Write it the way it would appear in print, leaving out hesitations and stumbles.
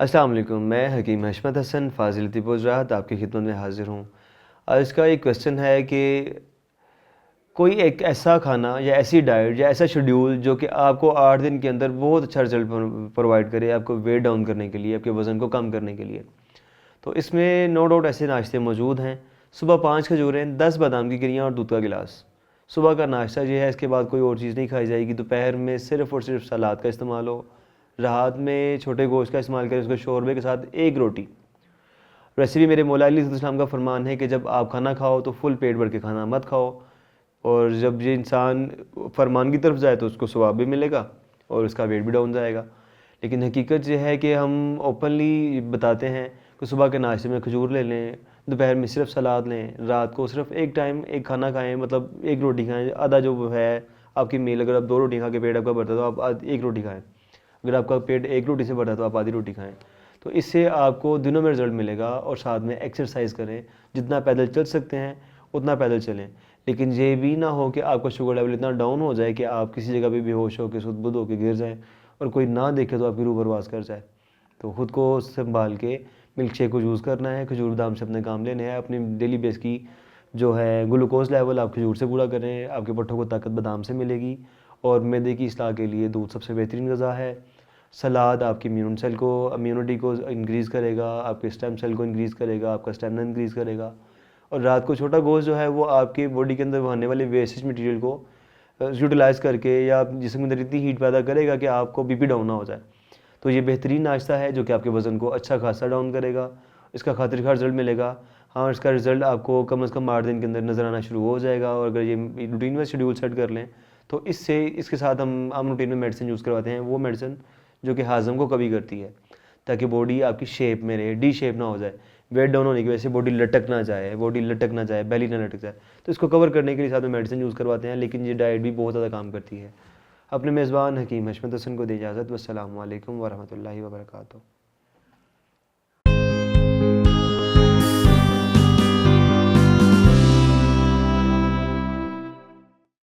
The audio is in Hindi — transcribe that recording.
अस्सलाम वालेकुम। मैं हकीम हशमत हसन फ़ाज़िल पोज़रात आपकी खिदमत में हाज़िर हूँ। आज का एक क्वेश्चन है कि कोई एक ऐसा खाना या ऐसी डाइट या ऐसा शेड्यूल जो कि आपको 8 दिन के अंदर बहुत अच्छा रिज़ल्ट प्रोवाइड करे आपको वेट डाउन करने के लिए, आपके वज़न को कम करने के लिए। तो इसमें नो डाउट ऐसे नाश्ते मौजूद हैं। सुबह 5 खजूरें, 10 बादाम की गिरियाँ और दूध का गिलास। सुबह का नाश्ता ये है, इसके बाद कोई और चीज़ नहीं खाई जाएगी। दोपहर में सिर्फ़ और सिर्फ सलाद का इस्तेमाल हो। रात में छोटे गोश्त का इस्तेमाल करें, उसको शोरबे के साथ 1 रोटी। वैसे भी मेरे मौला अली सल्लल्लाहु अलैहि वसल्लम का फ़रमान है कि जब आप खाना खाओ तो फुल पेट भर के खाना मत खाओ, और जब ये इंसान फरमान की तरफ जाए तो उसको सवाब भी मिलेगा और उसका वेट भी डाउन जाएगा। लेकिन हकीकत ये है कि हम ओपनली बताते हैं कि सुबह के नाश्ते में खजूर ले लें, दोपहर में सिर्फ सलाद लें, रात को सिर्फ एक टाइम एक खाना खाएं, मतलब एक रोटी खाएं। आधा जो है आपकी मील, अगर आप 2 रोटी खा के पेट आपका भरता है तो आप एक रोटी खाएं। अगर आपका पेट एक रोटी से भरा है तो आप आधी रोटी खाएं। तो इससे आपको दिनों में रिज़ल्ट मिलेगा। और साथ में एक्सरसाइज करें, जितना पैदल चल सकते हैं उतना पैदल चलें। लेकिन ये भी ना हो कि आपका शुगर लेवल इतना डाउन हो जाए कि आप किसी जगह पे बेहोश होकर सुध-बुध होकर गिर जाएँ और कोई ना देखे तो आपकी रूह बर्बाद कर जाए। तो ख़ुद को संभाल के मिल्क शेक को यूज़ करना है, खजूर बादाम से अपने काम लेने हैं। अपनी डेली बेस की जो है ग्लूकोज़ लेवल आप खजूर से पूरा करें, आपके पट्ठों को ताकत बादाम से मिलेगी। और मैदे की इस्लाह के लिए दूध सबसे बेहतरीन ग़िज़ा है। सलाद आपकी इम्यूनिटी को इंक्रीज़ करेगा, आपके स्टेम सेल को इंक्रीज़ करेगा, आपका स्टेमिना इंक्रीज़ करेगा। और रात को छोटा गोश्त जो है वो आपकी बॉडी के अंदर आने वाले वेस्टेज मटेरियल को यूटिलाइज़ करके या जिस्म के अंदर इतनी हीट पैदा करेगा कि आपको बीपी डाउन ना हो जाए। तो ये बेहतरीन नाश्ता है जो कि आपके वज़न को अच्छा खासा डाउन करेगा। इसका खातिर-ख़ार रिज़ल्ट मिलेगा। हाँ, इसका रिज़ल्ट आपको कम से कम 8 दिन के अंदर नज़र आना शुरू हो जाएगा। और अगर ये रूटीन में शेड्यूल सेट कर लें तो इसके साथ हम आम रूटीन में मेडिसिन यूज़ करवाते हैं, वो मेडिसिन जो कि हाज़म को कभी करती है, ताकि बॉडी आपकी शेप में रहे, डी शेप ना हो जाए। वेट डाउन होने की वजह से बॉडी लटक ना जाए, बेली ना लटक जाए। तो इसको कवर करने के लिए साथ में मेडिसिन यूज़ करवाते हैं, लेकिन ये डाइट भी बहुत ज़्यादा काम करती है। अपने मेज़बान हकीम हशमत हसन को दें इजाज़त। वस्सलामु अलैकुम वरहमतुल्लाहि वबरकातुहू।